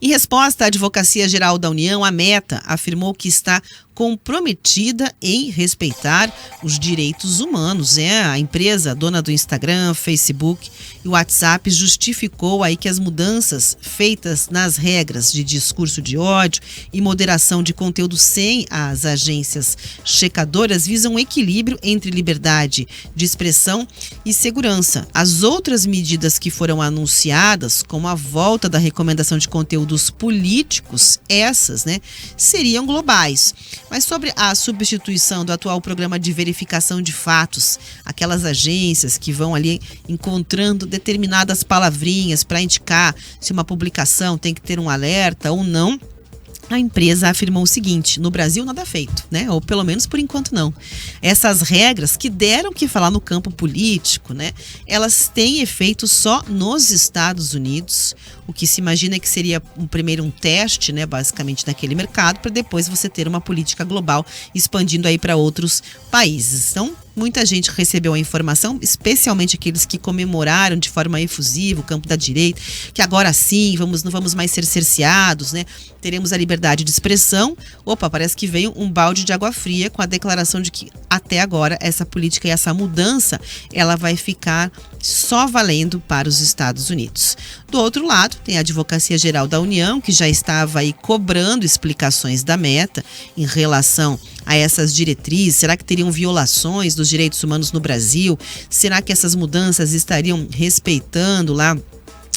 Em resposta à Advocacia Geral da União, a Meta afirmou que está comprometida em respeitar os direitos humanos. A empresa dona do Instagram, Facebook e WhatsApp justificou aí que as mudanças feitas nas regras de discurso de ódio e moderação de conteúdo sem as agências checadoras visam um equilíbrio entre liberdade de expressão e segurança. As outras medidas que foram anunciadas, como a volta da recomendação de conteúdos políticos, essas, seriam globais. Mas sobre a substituição do atual programa de verificação de fatos, aquelas agências que vão ali encontrando determinadas palavrinhas para indicar se uma publicação tem que ter um alerta ou não, a empresa afirmou o seguinte: no Brasil nada feito, ou pelo menos por enquanto não. Essas regras que deram que falar no campo político, elas têm efeito só nos Estados Unidos. O que se imagina é que seria primeiro um teste, basicamente naquele mercado, para depois você ter uma política global expandindo aí para outros países. Então, muita gente recebeu a informação, especialmente aqueles que comemoraram de forma efusiva o campo da direita, que agora sim não vamos mais ser cerceados, teremos a liberdade de expressão. Opa, parece que veio um balde de água fria com a declaração de que até agora essa política e essa mudança ela vai ficar só valendo para os Estados Unidos. Do outro lado, tem a Advocacia Geral da União, que já estava aí cobrando explicações da Meta em relação a essas diretrizes. Será que teriam violações dos direitos humanos no Brasil? Será que essas mudanças estariam respeitando lá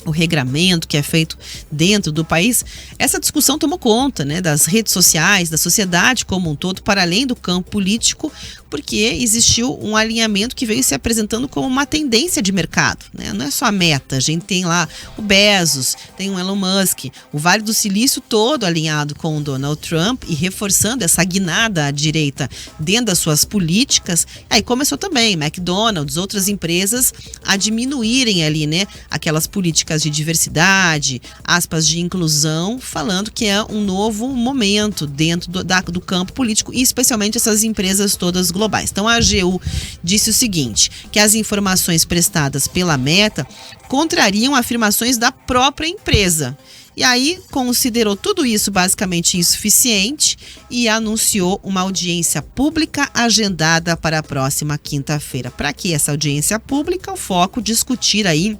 o regramento que é feito dentro do país? Essa discussão tomou conta, das redes sociais, da sociedade como um todo, para além do campo político, porque existiu um alinhamento que veio se apresentando como uma tendência de mercado, Não é só a Meta, a gente tem lá o Bezos, tem o Elon Musk, o Vale do Silício todo alinhado com o Donald Trump e reforçando essa guinada à direita dentro das suas políticas. Aí começou também McDonald's, outras empresas a diminuírem ali, aquelas políticas de diversidade, aspas de inclusão, falando que é um novo momento dentro do campo político e especialmente essas empresas todas globais. Então a AGU disse o seguinte, que as informações prestadas pela Meta contrariam afirmações da própria empresa. E aí considerou tudo isso basicamente insuficiente e anunciou uma audiência pública agendada para a próxima quinta-feira. Para que essa audiência pública? O foco discutir aí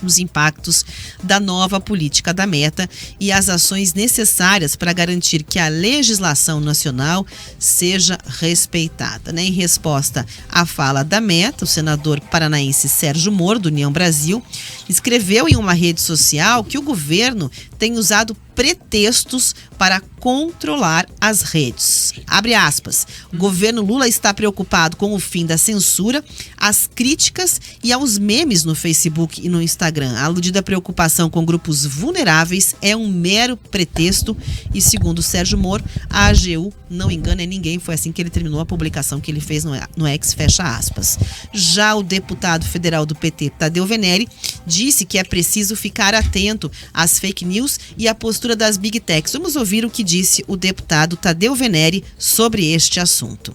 os impactos da nova política da Meta e as ações necessárias para garantir que a legislação nacional seja respeitada. Em resposta à fala da Meta, o senador paranaense Sérgio Moro, do União Brasil, escreveu em uma rede social que o governo tem usado pretextos para controlar as redes. Abre aspas. O governo Lula está preocupado com o fim da censura, as críticas e aos memes no Facebook e no Instagram. A aludida preocupação com grupos vulneráveis é um mero pretexto e, segundo Sérgio Moro, a AGU não engana ninguém. Foi assim que ele terminou a publicação que ele fez no X, fecha aspas. Já o deputado federal do PT, Tadeu Venere, disse que é preciso ficar atento às fake news e à postura das Big Techs. Vamos ouvir o que disse o deputado Tadeu Venere sobre este assunto.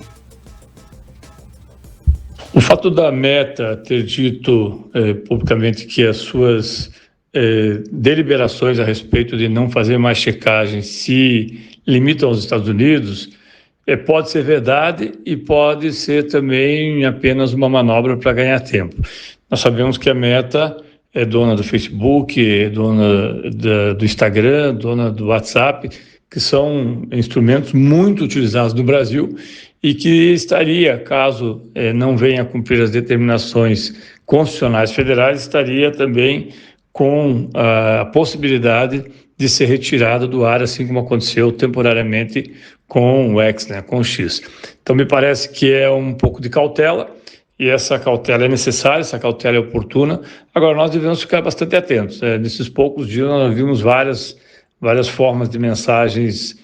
O fato da Meta ter dito publicamente que as suas deliberações a respeito de não fazer mais checagem se limitam aos Estados Unidos pode ser verdade e pode ser também apenas uma manobra para ganhar tempo. Nós sabemos que a Meta é dona do Facebook, é dona do Instagram, dona do WhatsApp, que são instrumentos muito utilizados no Brasil e que estaria, caso não venha a cumprir as determinações constitucionais federais, estaria também com a possibilidade de ser retirada do ar, assim como aconteceu temporariamente com o X, com o X. Então, me parece que é um pouco de cautela, e essa cautela é necessária, essa cautela é oportuna. Agora, nós devemos ficar bastante atentos. Nesses poucos dias, nós vimos várias formas de mensagens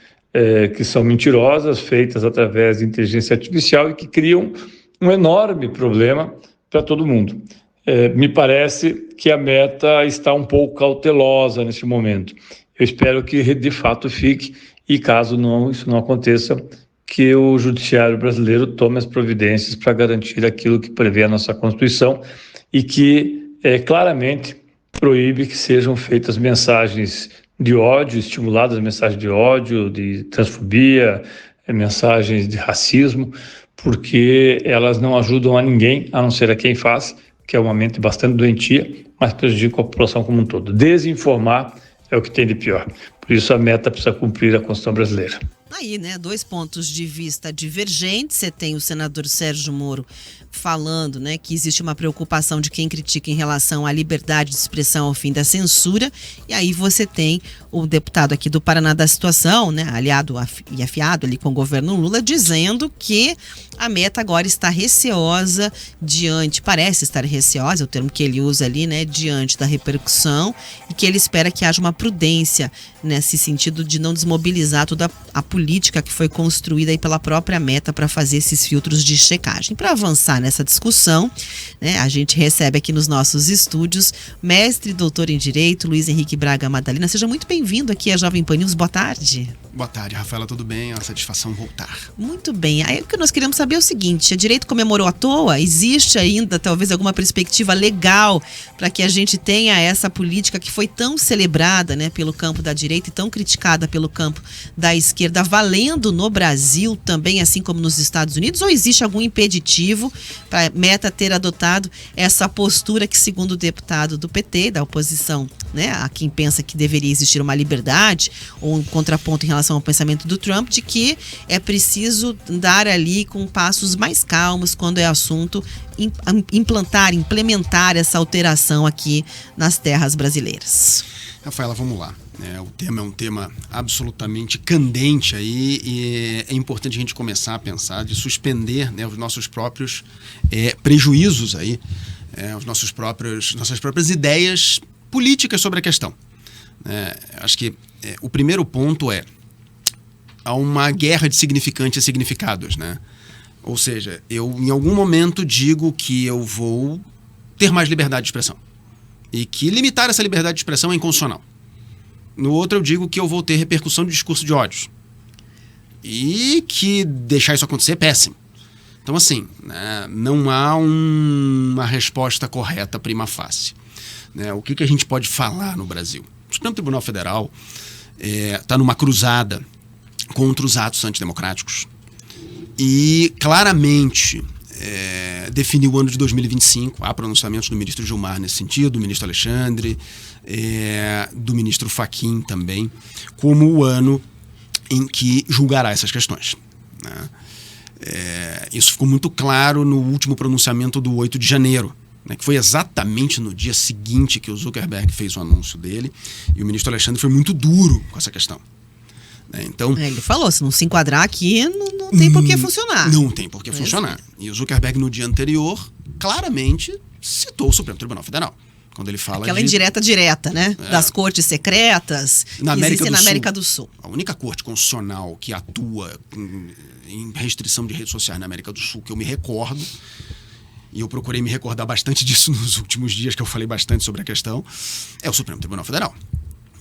que são mentirosas, feitas através de inteligência artificial e que criam um enorme problema para todo mundo. Me parece que a Meta está um pouco cautelosa nesse momento. Eu espero que, de fato, fique, e caso isso não aconteça, que o judiciário brasileiro tome as providências para garantir aquilo que prevê a nossa Constituição e que claramente proíbe que sejam feitas mensagens de ódio, estimuladas mensagens de ódio, de transfobia, mensagens de racismo, porque elas não ajudam a ninguém, a não ser a quem faz, que é uma mente bastante doentia, mas prejudica a população como um todo. Desinformar é o que tem de pior. Por isso a meta precisa cumprir a Constituição brasileira. Aí, né, dois pontos de vista divergentes. Você tem o senador Sérgio Moro falando, né, que existe uma preocupação de quem critica em relação à liberdade de expressão ao fim da censura. E aí você tem o deputado aqui do Paraná da Situação, né, aliado e afiado ali com o governo Lula, dizendo que a Meta agora está receosa parece estar receosa, é o termo que ele usa ali, né, diante da repercussão, e que ele espera que haja uma prudência nesse sentido de não desmobilizar toda a política que foi construída aí pela própria Meta para fazer esses filtros de checagem. Para avançar nessa discussão, né, a gente recebe aqui nos nossos estúdios mestre e doutor em Direito, Luiz Henrique Braga Madalena. Seja muito bem-vindo aqui à Jovem Pan News. Boa tarde. Boa tarde, Rafaela, tudo bem? É uma satisfação voltar. Muito bem. Aí o que nós queremos saber é o seguinte: a Direito comemorou à toa? Existe ainda talvez alguma perspectiva legal para que a gente tenha essa política que foi tão celebrada, né, pelo campo da direita e tão criticada pelo campo da esquerda, valendo no Brasil também, assim como nos Estados Unidos? Ou existe algum impeditivo para a Meta ter adotado essa postura que, segundo o deputado do PT, da oposição, né, a quem pensa que deveria existir uma liberdade ou um contraponto em relação ao pensamento do Trump, de que é preciso dar ali com passos mais calmos quando é assunto implementar essa alteração aqui nas terras brasileiras? Rafaela, vamos lá. O tema é um tema absolutamente candente aí, e é importante a gente começar a pensar de suspender, né, os nossos próprios prejuízos aí, nossas próprias ideias políticas sobre a questão. Acho que o primeiro ponto há uma guerra de significantes e significados, né? Ou seja, eu em algum momento digo que eu vou ter mais liberdade de expressão e que limitar essa liberdade de expressão é inconstitucional. No outro eu digo que eu vou ter repercussão de discurso de ódio e que deixar isso acontecer é péssimo. Então, assim, né, não há uma resposta correta prima facie. O que a gente pode falar no Brasil? O Supremo Tribunal Federal está numa cruzada contra os atos antidemocráticos e claramente definiu o ano de 2025. Há pronunciamentos do ministro Gilmar nesse sentido, do ministro Alexandre, do ministro Fachin também, como o ano em que julgará essas questões, né? Isso ficou muito claro no último pronunciamento do 8 de janeiro, né, que foi exatamente no dia seguinte que o Zuckerberg fez o anúncio dele, e o ministro Alexandre foi muito duro com essa questão. Então, ele falou, se não se enquadrar aqui, não tem por que funcionar. Não tem por que funcionar. E o Zuckerberg, no dia anterior, claramente citou o Supremo Tribunal Federal. Quando ele fala aquela indireta direta, né? Das cortes secretas que existem na América do Sul. A única corte constitucional que atua em restrição de redes sociais na América do Sul, que eu me recordo, e eu procurei me recordar bastante disso nos últimos dias, que eu falei bastante sobre a questão, é o Supremo Tribunal Federal.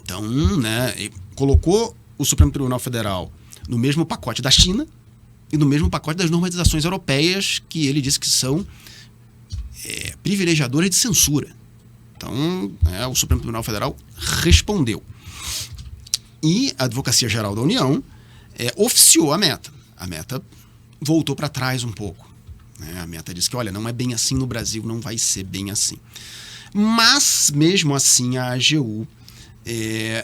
Então, né, colocou o Supremo Tribunal Federal no mesmo pacote da China e no mesmo pacote das normatizações europeias, que ele disse que são privilegiadoras de censura. Então, o Supremo Tribunal Federal respondeu. E a Advocacia Geral da União oficiou a Meta. A Meta voltou para trás um pouco. A Meta disse que, olha, não é bem assim no Brasil, não vai ser bem assim. Mas, mesmo assim, a AGU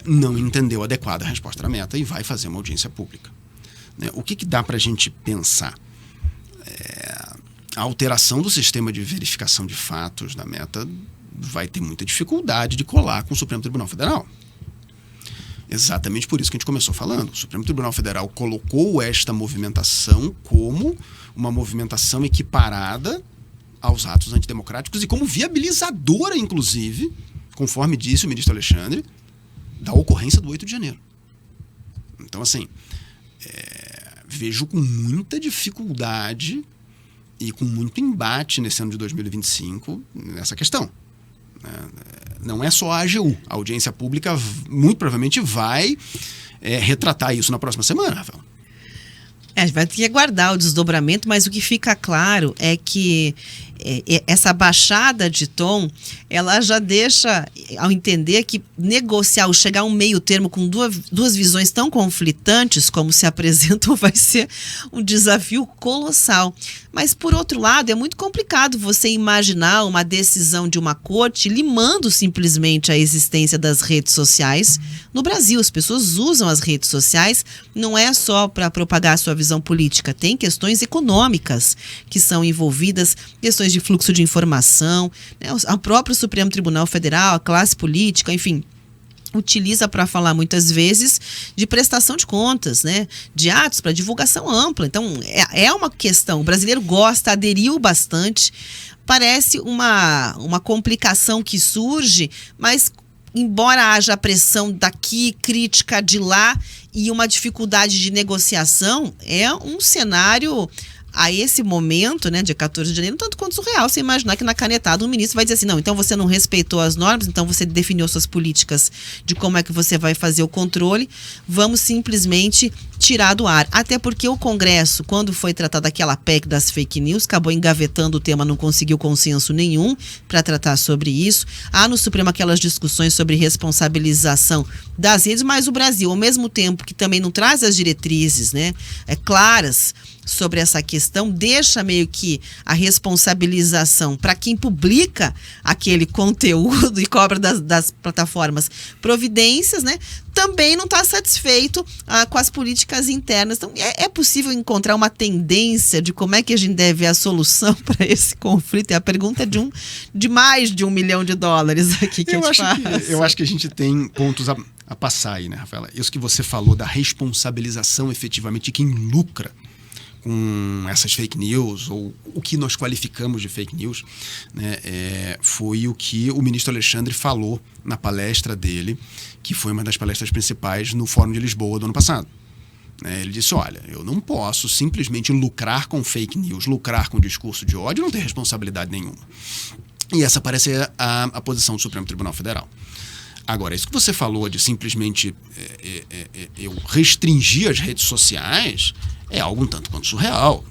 não entendeu adequada a resposta da Meta e vai fazer uma audiência pública. O que dá para a gente pensar? A alteração do sistema de verificação de fatos da Meta vai ter muita dificuldade de colar com o Supremo Tribunal Federal. Exatamente por isso que a gente começou falando. O Supremo Tribunal Federal colocou esta movimentação como uma movimentação equiparada aos atos antidemocráticos e como viabilizadora, inclusive, conforme disse o ministro Alexandre, da ocorrência do 8 de janeiro. Então, assim, vejo com muita dificuldade e com muito embate nesse ano de 2025 nessa questão. Não é só a AGU. A audiência pública muito provavelmente vai retratar isso na próxima semana, Rafael. Vai ter que aguardar o desdobramento, mas o que fica claro é que essa baixada de tom, ela já deixa ao entender que negociar ou chegar a um meio termo com duas visões tão conflitantes como se apresentam vai ser um desafio colossal. Mas, por outro lado, é muito complicado você imaginar uma decisão de uma corte limando simplesmente a existência das redes sociais no Brasil. As pessoas usam as redes sociais, não é só para propagar a sua visão política, tem questões econômicas que são envolvidas, questões de fluxo de informação, né? O próprio Supremo Tribunal Federal, a classe política, enfim, utiliza para falar muitas vezes de prestação de contas, né? De atos para divulgação ampla. Então, é uma questão. O brasileiro gosta, aderiu bastante. Parece uma complicação que surge, mas embora haja pressão daqui, crítica de lá e uma dificuldade de negociação, é um cenário a esse momento, né, dia 14 de janeiro, tanto quanto surreal, você imaginar que na canetada um ministro vai dizer assim, não, então você não respeitou as normas, então você definiu suas políticas de como é que você vai fazer o controle, vamos simplesmente tirar do ar. Até porque o Congresso, quando foi tratada aquela PEC das fake news, acabou engavetando o tema, não conseguiu consenso nenhum para tratar sobre isso. Há no Supremo aquelas discussões sobre responsabilização das redes, mas o Brasil, ao mesmo tempo que também não traz as diretrizes, né, claras sobre essa questão, deixa meio que a responsabilização para quem publica aquele conteúdo e cobra das plataformas providências, né? Também não está satisfeito com as políticas internas. Então, é possível encontrar uma tendência de como é que a gente deve ver a solução para esse conflito? É a pergunta de mais de $1 milhão aqui que eu te faço. Eu acho que a gente tem pontos a passar aí, né, Rafaela? Isso que você falou da responsabilização efetivamente de quem lucra com essas fake news, ou o que nós qualificamos de fake news, né, foi o que o ministro Alexandre falou na palestra dele, que foi uma das palestras principais no Fórum de Lisboa do ano passado. Ele disse, olha, eu não posso simplesmente lucrar com fake news, lucrar com discurso de ódio e não ter responsabilidade nenhuma. E essa parece ser a posição do Supremo Tribunal Federal. Agora, isso que você falou de simplesmente eu restringir as redes sociais é algo um tanto quanto surreal.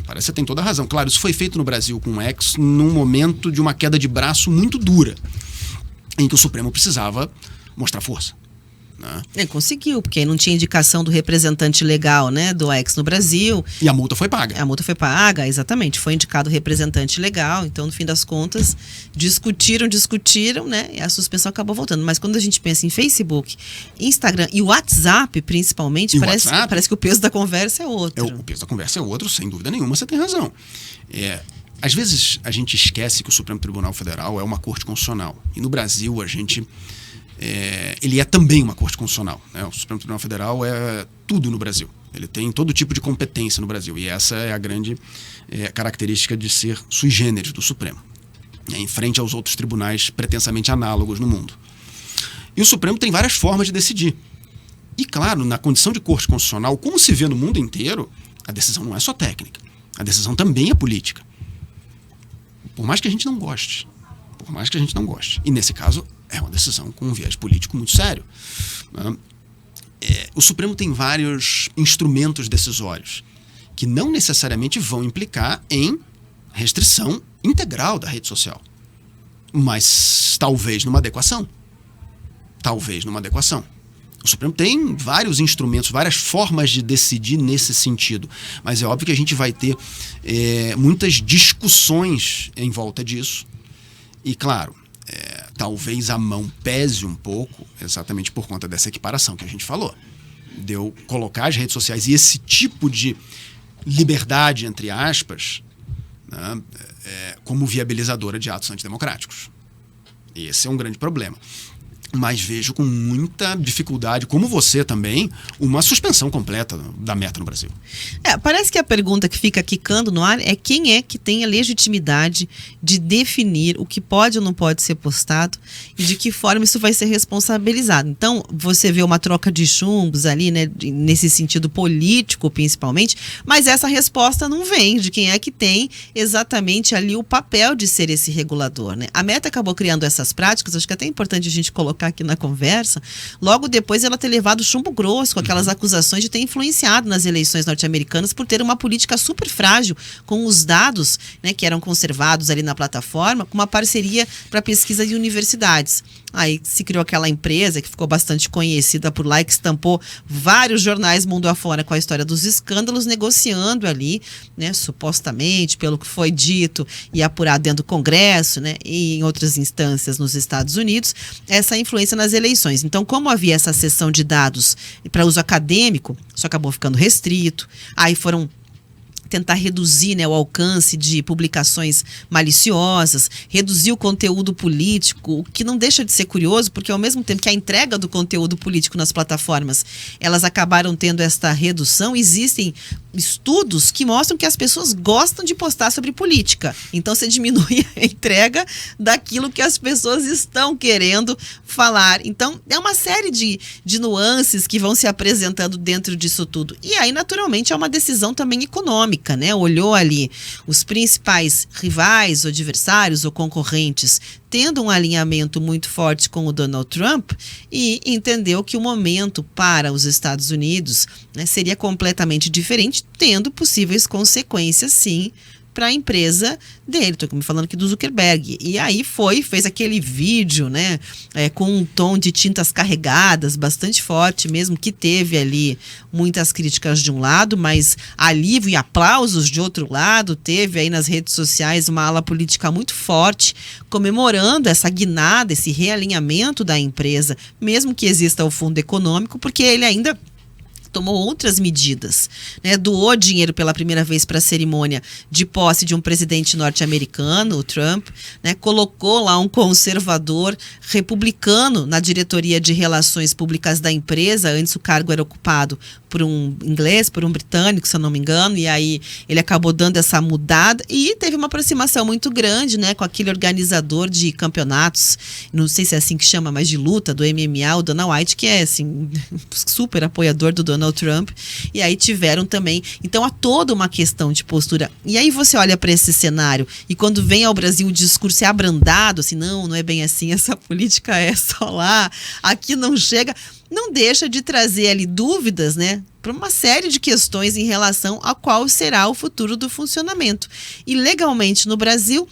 Parece que você tem toda a razão. Claro, isso foi feito no Brasil com o X num momento de uma queda de braço muito dura, em que o Supremo precisava mostrar força. Ele conseguiu, porque não tinha indicação do representante legal, né, do X no Brasil. E a multa foi paga. A multa foi paga, exatamente. Foi indicado o representante legal. Então, no fim das contas, discutiram, né, e a suspensão acabou voltando. Mas quando a gente pensa em Facebook, Instagram e WhatsApp, principalmente, parece que o peso da conversa é outro. O peso da conversa é outro, sem dúvida nenhuma, você tem razão. Às vezes, a gente esquece que o Supremo Tribunal Federal é uma corte constitucional. E no Brasil, a gente... ele é também uma corte constitucional, né? O Supremo Tribunal Federal é tudo no Brasil. Ele tem todo tipo de competência no Brasil. E essa é a grande característica de ser sui generis do Supremo, em frente aos outros tribunais pretensamente análogos no mundo. E o Supremo tem várias formas de decidir. E, claro, na condição de corte constitucional, como se vê no mundo inteiro, a decisão não é só técnica. A decisão também é política. Por mais que a gente não goste. E, nesse caso, é uma decisão com um viés político muito sério. O Supremo tem vários instrumentos decisórios que não necessariamente vão implicar em restrição integral da rede social, mas talvez numa adequação. O Supremo tem vários instrumentos, várias formas de decidir nesse sentido, mas é óbvio que a gente vai ter muitas discussões em volta disso. E, claro, talvez a mão pese um pouco, exatamente por conta dessa equiparação que a gente falou. De eu colocar as redes sociais e esse tipo de liberdade, entre aspas, né, como viabilizadora de atos antidemocráticos. E esse é um grande problema. Mas vejo com muita dificuldade, como você também, uma suspensão completa da meta no Brasil. Parece que a pergunta que fica quicando no ar é quem é que tem a legitimidade de definir o que pode ou não pode ser postado e de que forma isso vai ser responsabilizado. Então, você vê uma troca de chumbos ali, né, nesse sentido político, principalmente, mas essa resposta não vem de quem é que tem exatamente ali o papel de ser esse regulador, né? A Meta acabou criando essas práticas, acho que é até importante a gente colocar colocar aqui na conversa, logo depois ela ter levado chumbo grosso com aquelas acusações de ter influenciado nas eleições norte-americanas por ter uma política super frágil com os dados, né, que eram conservados ali na plataforma, com uma parceria para pesquisa de universidades. Aí se criou aquela empresa que ficou bastante conhecida por lá e que estampou vários jornais mundo afora com a história dos escândalos, negociando ali, né, supostamente, pelo que foi dito e apurado dentro do Congresso, né, e em outras instâncias nos Estados Unidos, essa influência nas eleições. Então, como havia essa cessão de dados para uso acadêmico, isso acabou ficando restrito. Aí foram tentar reduzir, né, o alcance de publicações maliciosas, reduzir o conteúdo político, o que não deixa de ser curioso, porque ao mesmo tempo que a entrega do conteúdo político nas plataformas, elas acabaram tendo esta redução, existem estudos que mostram que as pessoas gostam de postar sobre política. Então você diminui a entrega daquilo que as pessoas estão querendo falar. Então é uma série de nuances que vão se apresentando dentro disso tudo. E aí, naturalmente, é uma decisão também econômica, né? Olhou ali os principais rivais, ou adversários ou concorrentes tendo um alinhamento muito forte com o Donald Trump e entendeu que o momento para os Estados Unidos, né, seria completamente diferente, tendo possíveis consequências, sim, para a empresa dele. Estou me falando aqui do Zuckerberg. E aí fez aquele vídeo, né, com um tom de tintas carregadas, bastante forte mesmo, que teve ali muitas críticas de um lado, mas alívio e aplausos de outro lado. Teve aí nas redes sociais uma ala política muito forte, comemorando essa guinada, esse realinhamento da empresa, mesmo que exista o fundo econômico, porque ele ainda tomou outras medidas, né? Doou dinheiro pela primeira vez para a cerimônia de posse de um presidente norte-americano, o Trump, né? Colocou lá um conservador republicano na diretoria de relações públicas da empresa. Antes o cargo era ocupado por um inglês, por um britânico, se eu não me engano, e aí ele acabou dando essa mudada e teve uma aproximação muito grande, né, com aquele organizador de campeonatos, não sei se é assim que chama, mas de luta, do MMA, o Dana White, que é assim, super apoiador do Donald Trump, e aí tiveram também, então há toda uma questão de postura. E aí você olha para esse cenário e quando vem ao Brasil o discurso é abrandado, assim, não é bem assim, essa política é só lá, aqui não chega, não deixa de trazer ali dúvidas, né, para uma série de questões em relação a qual será o futuro do funcionamento. E legalmente no Brasil,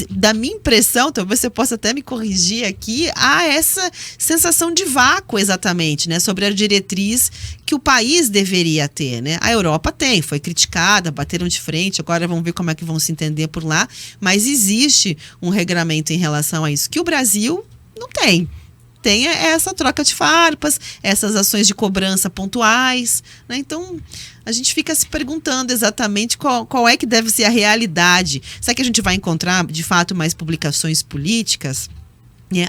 da minha impressão, talvez você possa até me corrigir aqui, há essa sensação de vácuo exatamente, né, sobre a diretriz que o país deveria ter, né? A Europa tem, foi criticada, bateram de frente, agora vamos ver como é que vão se entender por lá, mas existe um regramento em relação a isso, que o Brasil não tem. Tem essa troca de farpas, essas ações de cobrança pontuais, né? Então, a gente fica se perguntando exatamente qual é que deve ser a realidade. Será que a gente vai encontrar, de fato, mais publicações políticas?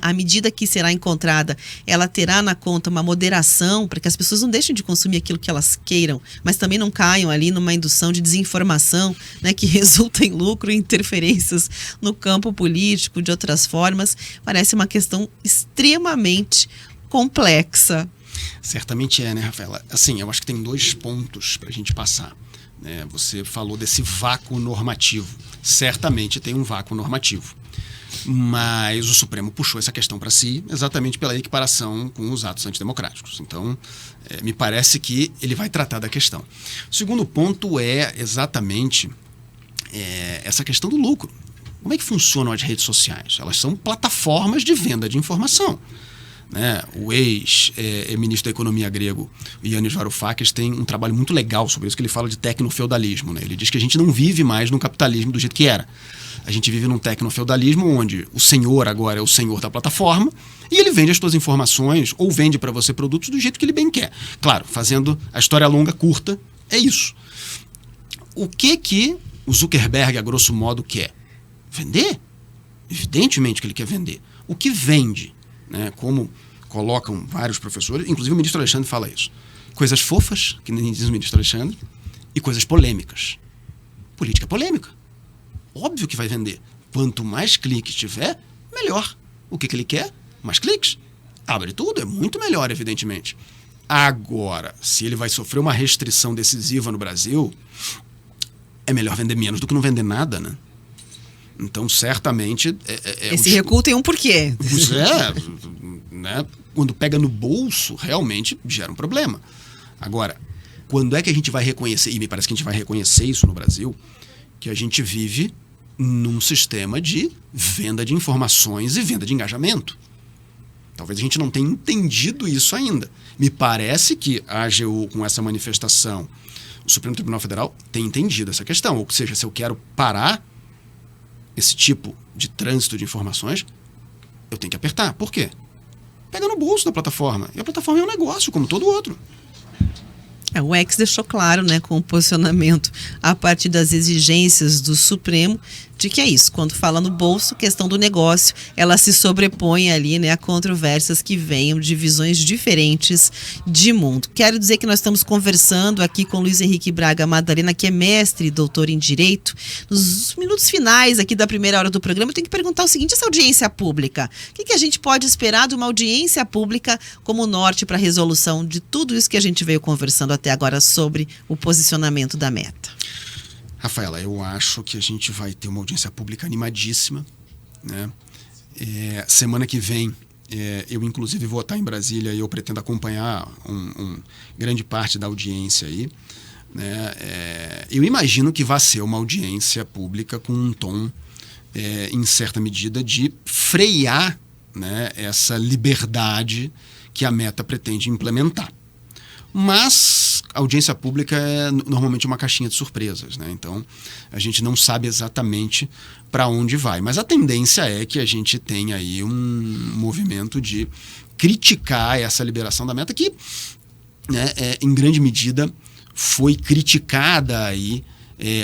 À medida que será encontrada, ela terá na conta uma moderação para que as pessoas não deixem de consumir aquilo que elas queiram, mas também não caiam ali numa indução de desinformação, né, que resulta em lucro e interferências no campo político, de outras formas. Parece uma questão extremamente complexa. Certamente é, né, Rafaela? Assim, eu acho que tem 2 pontos para a gente passar, né? Você falou desse vácuo normativo. Certamente tem um vácuo normativo. Mas o Supremo puxou essa questão para si exatamente pela equiparação com os atos antidemocráticos. Então, me parece que ele vai tratar da questão. O segundo ponto é exatamente essa questão do lucro. Como é que funcionam as redes sociais? Elas são plataformas de venda de informação, né? O ex-ministro da Economia grego, Yanis Varoufakis, tem um trabalho muito legal sobre isso, que ele fala de tecnofeudalismo, né? Ele diz que a gente não vive mais no capitalismo do jeito que era. A gente vive num tecnofeudalismo onde o senhor agora é o senhor da plataforma e ele vende as suas informações ou vende para você produtos do jeito que ele bem quer. Claro, fazendo a história longa, curta, é isso. O que o Zuckerberg, a grosso modo, quer? Vender? Evidentemente que ele quer vender. O que vende, né? Como colocam vários professores, inclusive o ministro Alexandre fala isso. Coisas fofas, que nem diz o ministro Alexandre, e coisas polêmicas. Política polêmica. Óbvio que vai vender. Quanto mais cliques tiver, melhor. O que ele quer? Mais cliques. Abre tudo, é muito melhor, evidentemente. Agora, se ele vai sofrer uma restrição decisiva no Brasil, é melhor vender menos do que não vender nada, né? Então, certamente... Esse recuo tem um porquê. Né? Quando pega no bolso, realmente gera um problema. Agora, quando é que a gente vai reconhecer, e me parece que a gente vai reconhecer isso no Brasil, que a gente vive num sistema de venda de informações e venda de engajamento. Talvez a gente não tenha entendido isso ainda. Me parece que a AGU, com essa manifestação, o Supremo Tribunal Federal tem entendido essa questão. Ou seja, se eu quero parar esse tipo de trânsito de informações, eu tenho que apertar. Por quê? Pega no bolso da plataforma. E a plataforma é um negócio, como todo outro. O X deixou claro, né, com o posicionamento a partir das exigências do Supremo, de que é isso, quando fala no bolso, questão do negócio, ela se sobrepõe ali, né, a controvérsias que venham de visões diferentes de mundo. Quero dizer que nós estamos conversando aqui com Luiz Henrique Braga Madalena, que é mestre e doutor em Direito. Nos minutos finais aqui da primeira hora do programa, eu tenho que perguntar o seguinte: essa audiência pública, o que a gente pode esperar de uma audiência pública como norte para a resolução de tudo isso que a gente veio conversando até agora sobre o posicionamento da Meta? Rafaela, eu acho que a gente vai ter uma audiência pública animadíssima, né? Semana que vem, eu inclusive vou estar em Brasília e eu pretendo acompanhar grande parte da audiência aí, né? Eu imagino que vai ser uma audiência pública com um tom, em certa medida, de frear, né, essa liberdade que a Meta pretende implementar. Mas a audiência pública é normalmente uma caixinha de surpresas, né? Então a gente não sabe exatamente para onde vai. Mas a tendência é que a gente tenha aí um movimento de criticar essa liberação da Meta, que, né, em grande medida foi criticada aí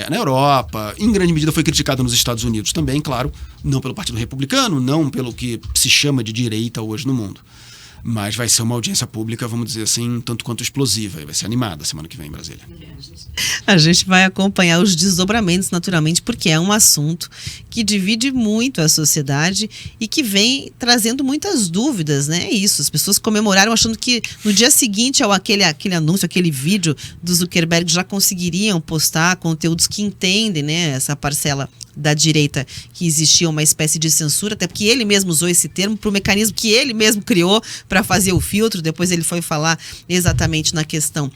na Europa, em grande medida foi criticada nos Estados Unidos também, claro, não pelo Partido Republicano, não pelo que se chama de direita hoje no mundo. Mas vai ser uma audiência pública, vamos dizer assim, tanto quanto explosiva. Vai ser animada semana que vem em Brasília. A gente vai acompanhar os desdobramentos, naturalmente, porque é um assunto que divide muito a sociedade e que vem trazendo muitas dúvidas, né? É isso, as pessoas comemoraram achando que no dia seguinte ao aquele anúncio, aquele vídeo do Zuckerberg, já conseguiriam postar conteúdos que entendem, né, essa parcela da direita, que existia uma espécie de censura, até porque ele mesmo usou esse termo para o mecanismo que ele mesmo criou para fazer o filtro. Depois ele foi falar exatamente na questão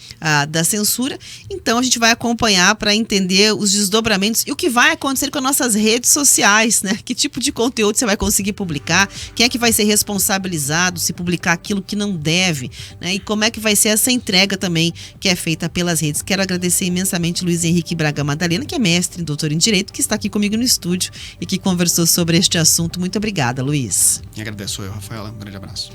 da censura. Então a gente vai acompanhar para entender os desdobramentos e o que vai acontecer com as nossas redes sociais, né? Que tipo de conteúdo você vai conseguir publicar, quem é que vai ser responsabilizado se publicar aquilo que não deve, né? E como é que vai ser essa entrega também que é feita pelas redes. Quero agradecer imensamente Luiz Henrique Braga Madalena, que é mestre e doutor em Direito, que está aqui comigo no estúdio e que conversou sobre este assunto. Muito obrigada, Luiz. E agradeço eu, Rafaela. Um grande abraço.